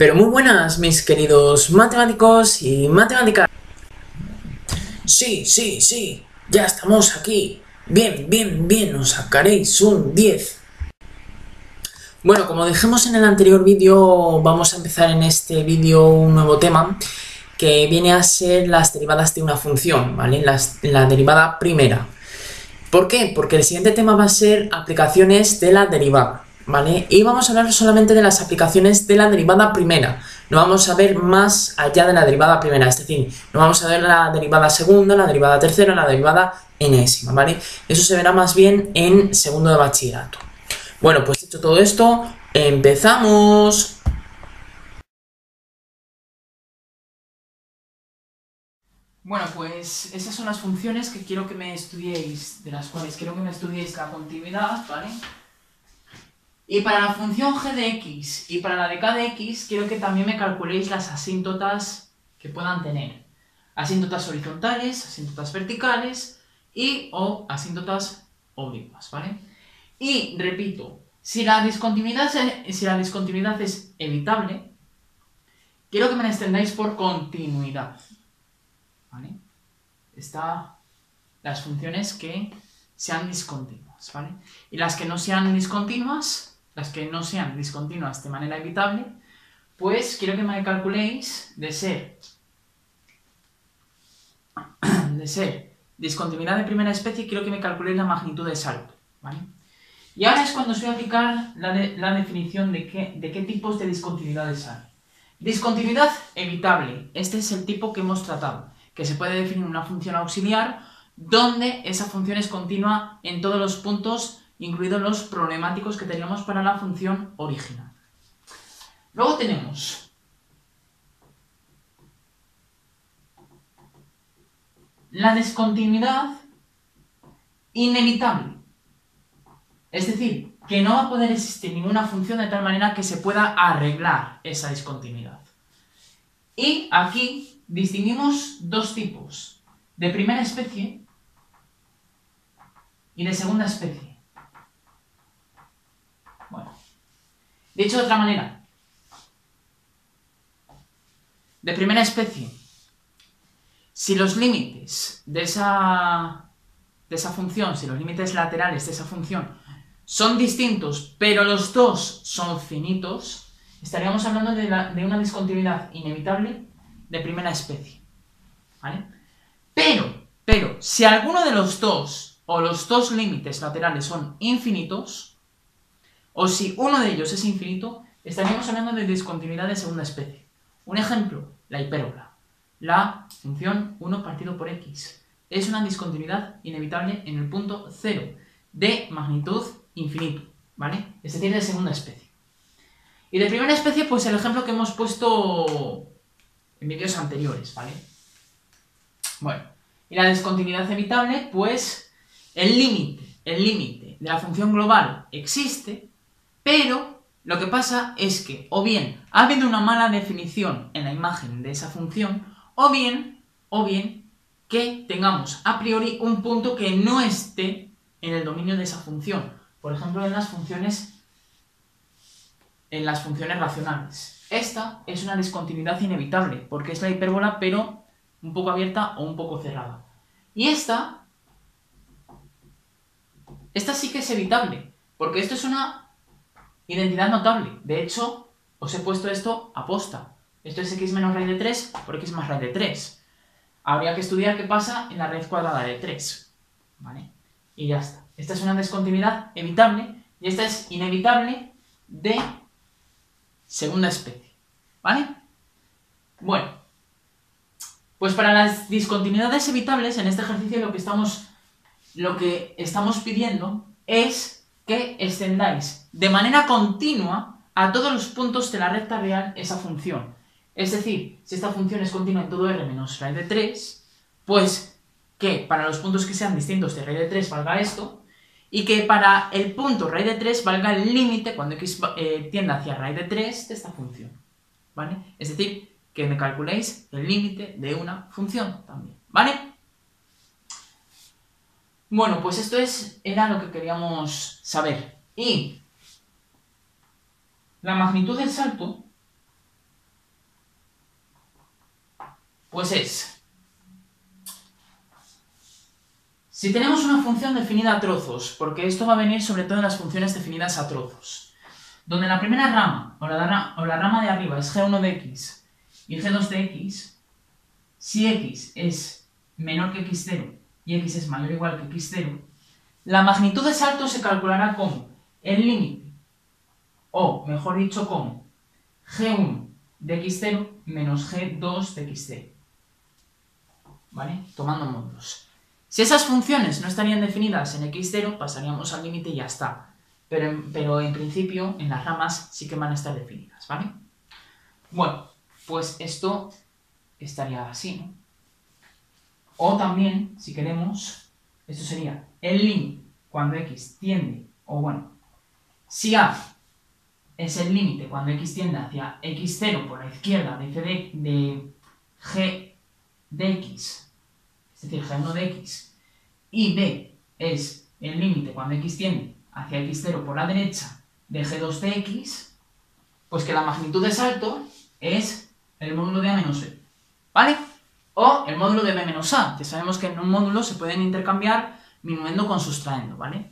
Pero muy buenas, mis queridos matemáticos y matemáticas. Sí, ya estamos aquí. Bien, os sacaréis un 10. Bueno, como dijimos en el anterior vídeo, vamos a empezar en este vídeo un nuevo tema que viene a ser las derivadas de una función, ¿vale? La derivada primera. ¿Por qué? Porque el siguiente tema va a ser aplicaciones de la derivada, ¿vale? Y vamos a hablar solamente de las aplicaciones de la derivada primera. No vamos a ver más allá de la derivada primera, es decir, no vamos a ver la derivada segunda, la derivada tercera, la derivada enésima, ¿vale? Eso se verá más bien en segundo de bachillerato. Bueno, pues dicho todo esto, ¡empezamos! Bueno, pues esas son las funciones que quiero que me estudiéis, de las cuales quiero que me estudiéis la continuidad, ¿vale? Y para la función g de x y para la de k de x, quiero que también me calculéis las asíntotas que puedan tener. Asíntotas horizontales, asíntotas verticales y o asíntotas oblicuas, ¿vale? Y, repito, si la discontinuidad es evitable, quiero que me la extendáis por continuidad, ¿vale? Las funciones que sean discontinuas, ¿vale? Y las que no sean discontinuas, de manera evitable, pues quiero que me calculéis de ser discontinuidad de primera especie, quiero que me calculéis la magnitud de salto, ¿vale? Y ahora es cuando os voy a aplicar la definición de qué tipos de discontinuidades hay. Discontinuidad evitable. Este es el tipo que hemos tratado, que se puede definir una función auxiliar donde esa función es continua en todos los puntos, incluidos los problemáticos que teníamos para la función original. Luego tenemos la discontinuidad inevitable. Es decir, que no va a poder existir ninguna función de tal manera que se pueda arreglar esa discontinuidad. Y aquí distinguimos dos tipos, de primera especie y de segunda especie. Bueno, dicho de otra manera, de primera especie, si los límites de esa función, si los límites laterales de esa función son distintos, pero los dos son finitos, estaríamos hablando de una discontinuidad inevitable de primera especie, ¿vale? Pero, si alguno de los dos, o los dos límites laterales son infinitos, o si uno de ellos es infinito, estaríamos hablando de discontinuidad de segunda especie. Un ejemplo, la hipérbola. La función 1 partido por x es una discontinuidad inevitable en el punto 0, de magnitud infinito, ¿vale? Es decir, de segunda especie. Y de primera especie, pues el ejemplo que hemos puesto en vídeos anteriores, ¿vale? Bueno, y la discontinuidad evitable, pues el límite de la función global existe, pero lo que pasa es que o bien ha habido una mala definición en la imagen de esa función, o bien que tengamos a priori un punto que no esté en el dominio de esa función. Por ejemplo, en las funciones racionales. Esta es una discontinuidad inevitable, porque es la hipérbola, pero un poco abierta o un poco cerrada. Y esta sí que es evitable, porque esto es una identidad notable. De hecho, os he puesto esto aposta. Esto es x menos raíz de 3 por x más raíz de 3. Habría que estudiar qué pasa en la raíz cuadrada de 3. ¿Vale? Y ya está. Esta es una discontinuidad evitable y esta es inevitable de segunda especie. ¿Vale? Bueno, pues para las discontinuidades evitables, en este ejercicio lo que estamos pidiendo es que extendáis de manera continua a todos los puntos de la recta real esa función. Es decir, si esta función es continua en todo r menos raíz de 3, pues que para los puntos que sean distintos de raíz de 3 valga esto, y que para el punto raíz de 3 valga el límite cuando x tienda hacia raíz de 3 de esta función. ¿Vale? Es decir, que me calculéis el límite de una función también. ¿Vale? Bueno, pues esto era lo que queríamos saber. Y la magnitud del salto Pues es, si tenemos una función definida a trozos, porque esto va a venir sobre todo en las funciones definidas a trozos, donde la primera rama, o la rama de arriba es g1 de x y g2 de x, si x es menor que x0 y x es mayor o igual que x0, la magnitud de salto se calculará como el límite, o mejor dicho como g1 de x0 menos g2 de x0, ¿vale? Tomando módulos. Si esas funciones no estarían definidas en x0, pasaríamos al límite y ya está. Pero en principio, en las ramas sí que van a estar definidas, ¿vale? Bueno, pues esto estaría así, ¿no? O también, si queremos, esto sería el límite cuando x tiende, o bueno, si a es el límite cuando x tiende hacia x0 por la izquierda de g de x, es decir, g1 de x, y b es el límite cuando x tiende hacia x0 por la derecha de g2 de x, pues que la magnitud de salto es el módulo de a menos b, ¿vale? O el módulo de b menos a, que sabemos que en un módulo se pueden intercambiar minuendo con sustraendo, ¿vale?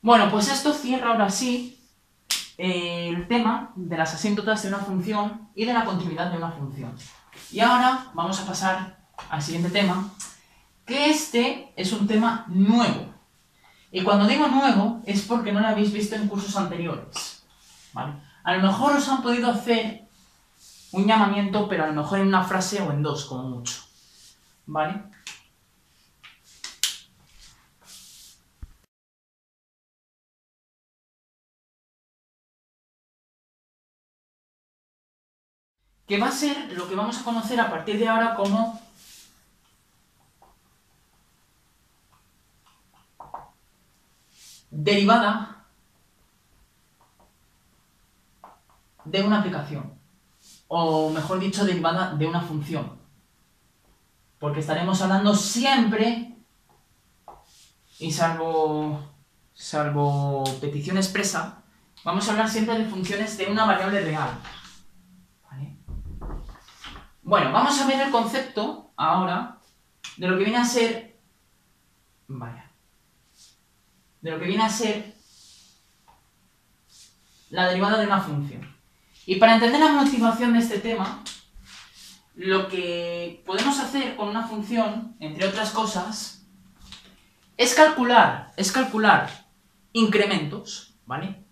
Bueno, pues esto cierra ahora sí el tema de las asíntotas de una función y de la continuidad de una función. Y ahora vamos a pasar al siguiente tema, que este es un tema nuevo. Y cuando digo nuevo es porque no lo habéis visto en cursos anteriores, ¿vale? A lo mejor os han podido hacer un llamamiento, pero a lo mejor en una frase o en dos, como mucho, ¿vale? Que va a ser lo que vamos a conocer a partir de ahora como derivada de una aplicación, o mejor dicho, derivada de una función, porque estaremos hablando siempre, y salvo petición expresa, vamos a hablar siempre de funciones de una variable real, ¿vale? Bueno, vamos a ver el concepto ahora de lo que viene a ser, de lo que viene a ser la derivada de una función. Y para entender la motivación de este tema, lo que podemos hacer con una función, entre otras cosas, es calcular incrementos, ¿vale?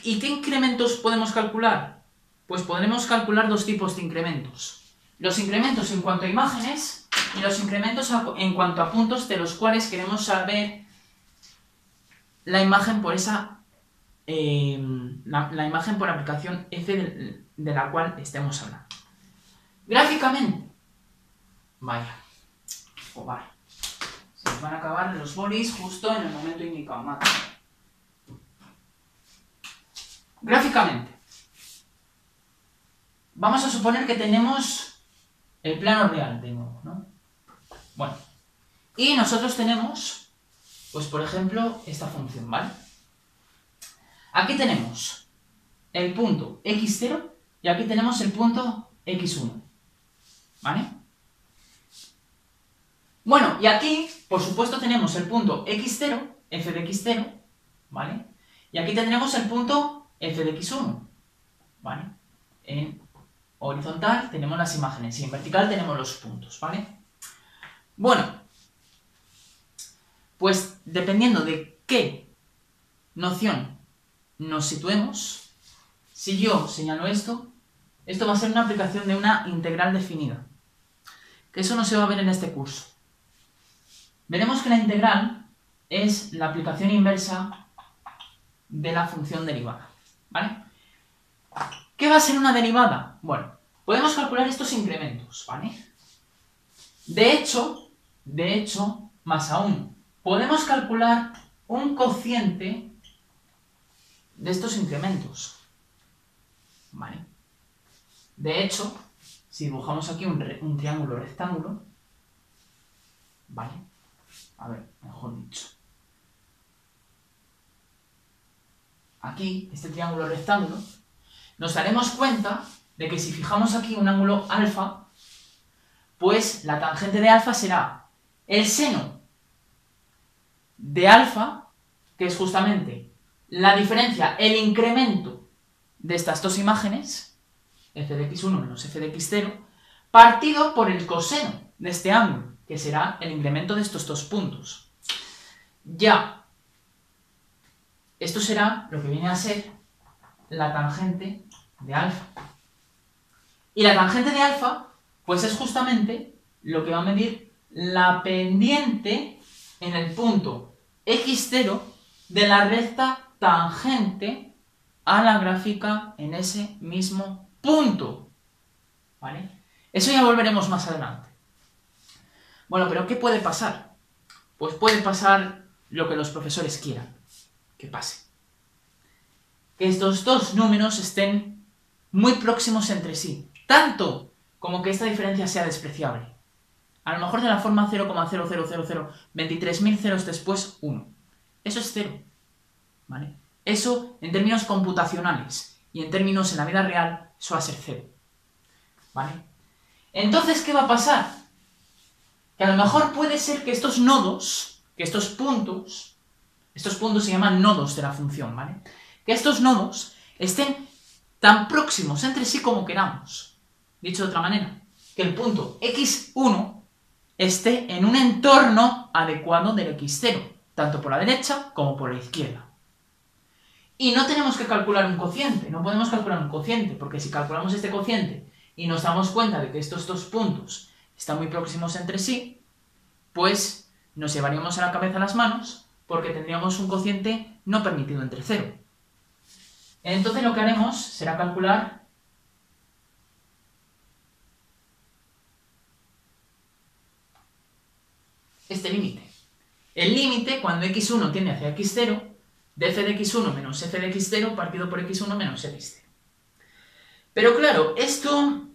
¿Y qué incrementos podemos calcular? Pues podremos calcular dos tipos de incrementos. Los incrementos en cuanto a imágenes y los incrementos en cuanto a puntos de los cuales queremos saber la imagen por esa la imagen por aplicación f de la cual estemos hablando. Gráficamente, vale, se nos van a acabar los bolis justo en el momento indicado, mate. Gráficamente, vamos a suponer que tenemos el plano real de nuevo, ¿no? Bueno, y nosotros tenemos, pues por ejemplo, esta función, ¿vale? Aquí tenemos el punto x0 y aquí tenemos el punto x1, ¿vale? Bueno, y aquí, por supuesto, tenemos el punto x0, f de x0, ¿vale? Y aquí tendremos el punto f de x1, ¿vale? En horizontal tenemos las imágenes y en vertical tenemos los puntos, ¿vale? Bueno, pues dependiendo de qué noción nos situemos, si yo señalo esto va a ser una aplicación de una integral definida, que eso no se va a ver en este curso. Veremos que la integral es la aplicación inversa de la función derivada, ¿vale? ¿Qué va a ser una derivada? Bueno, podemos calcular estos incrementos, ¿vale? De hecho, más aún, podemos calcular un cociente de estos incrementos, ¿vale? De hecho, si dibujamos aquí un triángulo rectángulo, ¿vale? A ver, mejor dicho. Aquí, este triángulo rectángulo, nos daremos cuenta de que si fijamos aquí un ángulo alfa, pues la tangente de alfa será el seno de alfa, que es justamente la diferencia, el incremento de estas dos imágenes, f de x1 menos f de x0, partido por el coseno de este ángulo, que será el incremento de estos dos puntos. Ya, esto será lo que viene a ser la tangente de alfa. Y la tangente de alfa, pues es justamente lo que va a medir la pendiente en el punto x0 de la recta tangente a la gráfica en ese mismo punto. ¿Vale? Eso ya volveremos más adelante. Bueno, pero ¿qué puede pasar? Pues puede pasar lo que los profesores quieran que pase. Que estos dos números estén muy próximos entre sí, tanto como que esta diferencia sea despreciable. A lo mejor de la forma 0,00023.000 ceros después 1. Eso es 0. ¿Vale? Eso en términos computacionales y en términos en la vida real, eso va a ser 0. ¿Vale? Entonces, ¿qué va a pasar? Que a lo mejor puede ser que estos nodos, que estos puntos se llaman nodos de la función, ¿vale? Que estos nodos estén tan próximos entre sí como queramos. Dicho de otra manera, que el punto x1 esté en un entorno adecuado del x0, tanto por la derecha como por la izquierda. Y no tenemos que calcular un cociente, no podemos calcular un cociente, porque si calculamos este cociente y nos damos cuenta de que estos dos puntos están muy próximos entre sí, pues nos llevaríamos a la cabeza las manos, porque tendríamos un cociente no permitido entre 0. Entonces lo que haremos será calcular este límite. El límite, cuando x1 tiende hacia x0, de f de x1 menos f de x0 partido por x1 menos x0. Pero claro, esta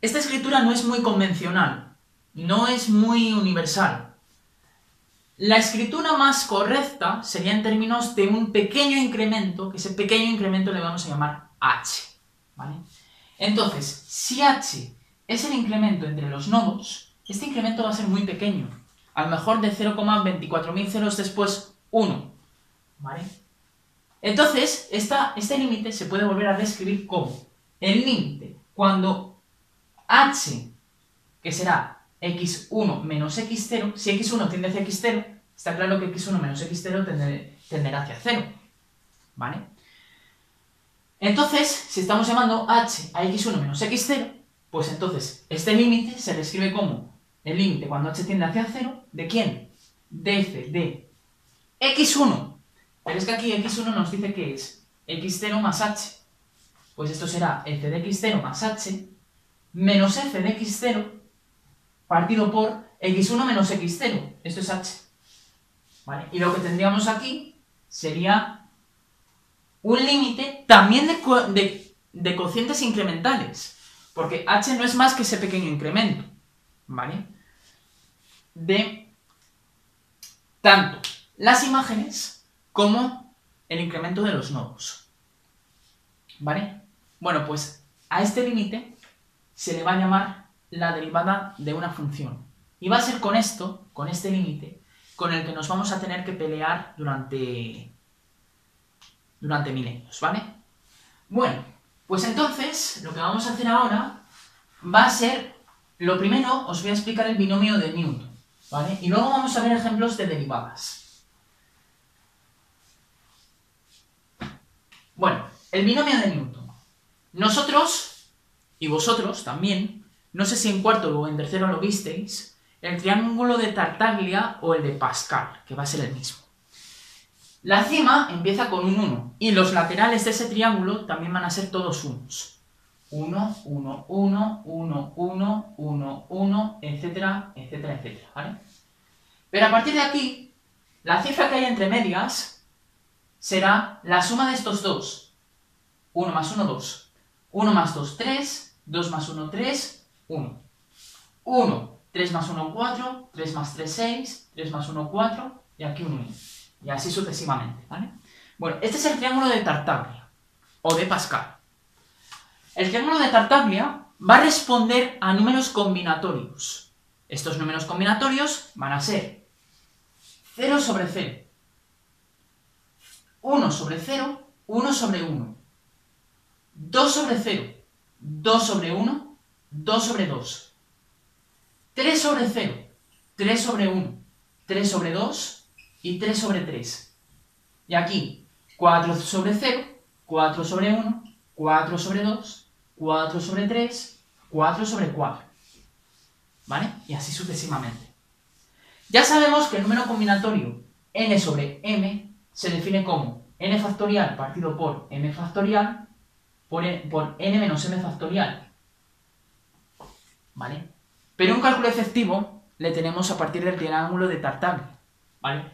escritura no es muy convencional, no es muy universal. La escritura más correcta sería en términos de un pequeño incremento, que ese pequeño incremento le vamos a llamar h. ¿Vale? Entonces, si h es el incremento entre los nodos, este incremento va a ser muy pequeño, a lo mejor de 0,24.000 ceros después 1. ¿Vale? Entonces, este límite se puede volver a reescribir como el límite cuando h, que será x1 menos x0, si x1 tiende hacia x0, está claro que x1 menos x0 tenderá hacia 0. ¿Vale? Entonces, si estamos llamando h a x1 menos x0, pues entonces este límite se reescribe como el límite cuando h tiende hacia 0, ¿de quién? De f de x1. Pero es que aquí x1 nos dice que es x0 más h. Pues esto será f de x0 más h menos f de x0 partido por x1 menos x0. Esto es h. ¿Vale? Y lo que tendríamos aquí sería un límite también de cocientes incrementales. Porque h no es más que ese pequeño incremento. ¿Vale? De tanto las imágenes como el incremento de los nodos. ¿Vale? Bueno, pues a este límite se le va a llamar la derivada de una función. Y va a ser con esto, con este límite, con el que nos vamos a tener que pelear durante milenios, ¿vale? Bueno, pues entonces lo que vamos a hacer ahora va a ser, lo primero os voy a explicar el binomio de Newton, ¿vale? Y luego vamos a ver ejemplos de derivadas. Bueno, el binomio de Newton. Nosotros, y vosotros también, no sé si en cuarto o en tercero lo visteis, el triángulo de Tartaglia o el de Pascal, que va a ser el mismo. La cima empieza con un 1, y los laterales de ese triángulo también van a ser todos unos. 1, 1, 1, 1, 1, 1, 1, etcétera, etcétera, etcétera, ¿vale? Pero a partir de aquí, la cifra que hay entre medias será la suma de estos dos. 1 más 1, 2. 1 más 2, 3. 2 más 1, 3. 1. 1. 3 más 1, 4. 3 más 3, 6. 3 más 1, 4. Y aquí un 1. Y así sucesivamente, ¿vale? Bueno, este es el triángulo de Tartaglia, o de Pascal. El triángulo de Tartaglia va a responder a números combinatorios. Estos números combinatorios van a ser 0 sobre 0, 1 sobre 0, 1 sobre 1, 2 sobre 0, 2 sobre 1, 2 sobre 2, 3 sobre 0, 3 sobre 1, 3 sobre 2 y 3 sobre 3. Y aquí 4 sobre 0, 4 sobre 1, 4 sobre 2, 4 sobre 3, 4 sobre 4. ¿Vale? Y así sucesivamente. Ya sabemos que el número combinatorio n sobre m se define como n factorial partido por m factorial por n menos m factorial. ¿Vale? Pero un cálculo efectivo le tenemos a partir del triángulo de Tartaglia. ¿Vale?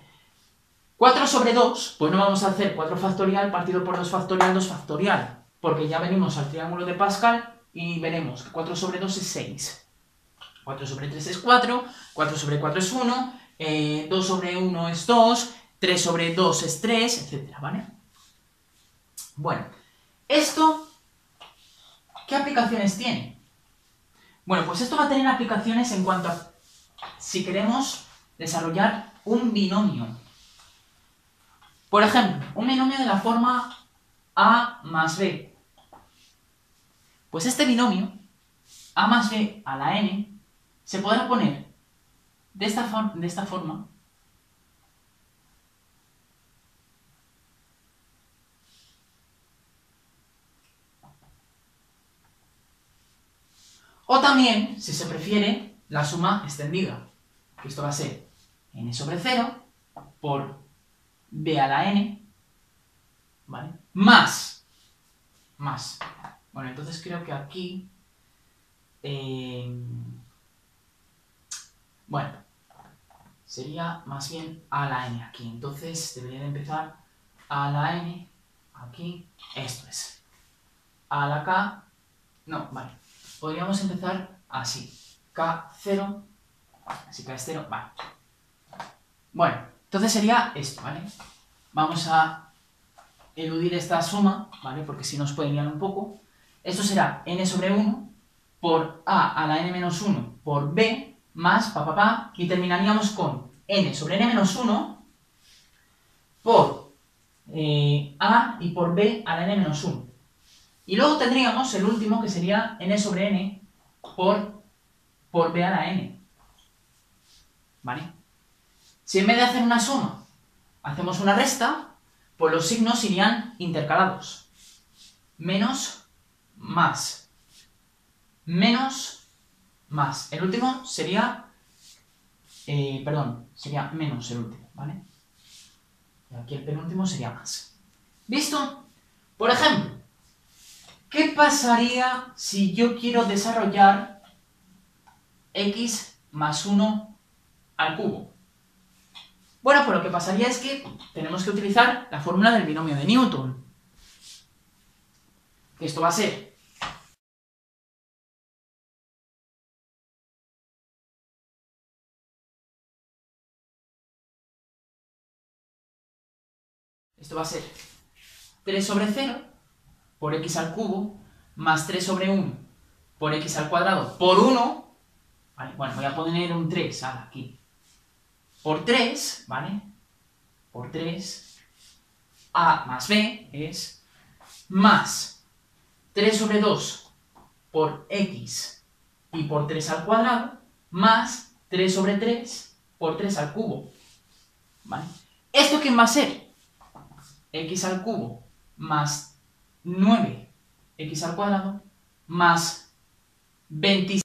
4 sobre 2, pues no vamos a hacer 4 factorial partido por 2 factorial, 2 factorial, porque ya venimos al triángulo de Pascal y veremos que 4 sobre 2 es 6. 4 sobre 3 es 4, 4 sobre 4 es 1, 2 sobre 1 es 2, 3 sobre 2 es 3, etc. ¿Vale? Bueno, ¿esto qué aplicaciones tiene? Bueno, pues esto va a tener aplicaciones en cuanto a si queremos desarrollar un binomio. Por ejemplo, un binomio de la forma a más b. Pues este binomio, a más b a la n, se podrá poner de esta forma. O también, si se prefiere, la suma extendida. Que esto va a ser n sobre 0 por b a la n, ¿vale? Más. Bueno, entonces creo que aquí... bueno, sería más bien a la n aquí. Entonces debería de empezar a la n aquí. Esto es. A la k... no, vale. Podríamos empezar así. K0. Así K es 0, vale. Bueno, entonces sería esto, ¿vale? Vamos a eludir esta suma, ¿vale? Porque si nos puede liar un poco. Esto será n sobre 1 por a la n menos 1 por b más y terminaríamos con n sobre n menos 1 por a y por b a la n menos 1. Y luego tendríamos el último que sería n sobre n por b a la n. ¿Vale? Si en vez de hacer una suma hacemos una resta, pues los signos irían intercalados. Menos, más. Menos, más. El último sería... sería menos el último, ¿vale? Y aquí el penúltimo sería más. ¿Visto? Por ejemplo, ¿qué pasaría si yo quiero desarrollar x más 1 al cubo? Bueno, pues lo que pasaría es que tenemos que utilizar la fórmula del binomio de Newton. Esto va a ser Esto va a ser 3 sobre 0 por x al cubo más 3 sobre 1 por x al cuadrado por 1. ¿Vale? Bueno, voy a poner un 3 aquí. Por 3, ¿vale? Por 3, a más b es más 3 sobre 2 por x y por 3 al cuadrado más 3 sobre 3 por 3 al cubo. ¿Vale? ¿Esto quién va a ser? X al cubo más 9x al cuadrado más 26.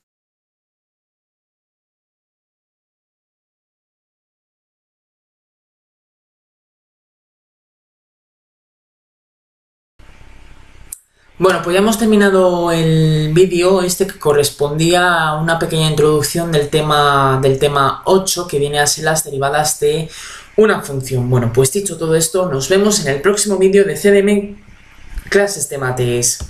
Bueno, pues ya hemos terminado el vídeo este que correspondía a una pequeña introducción del tema 8, que viene a ser las derivadas de una función. Bueno, pues dicho todo esto, nos vemos en el próximo vídeo de CDM Clases de Mates.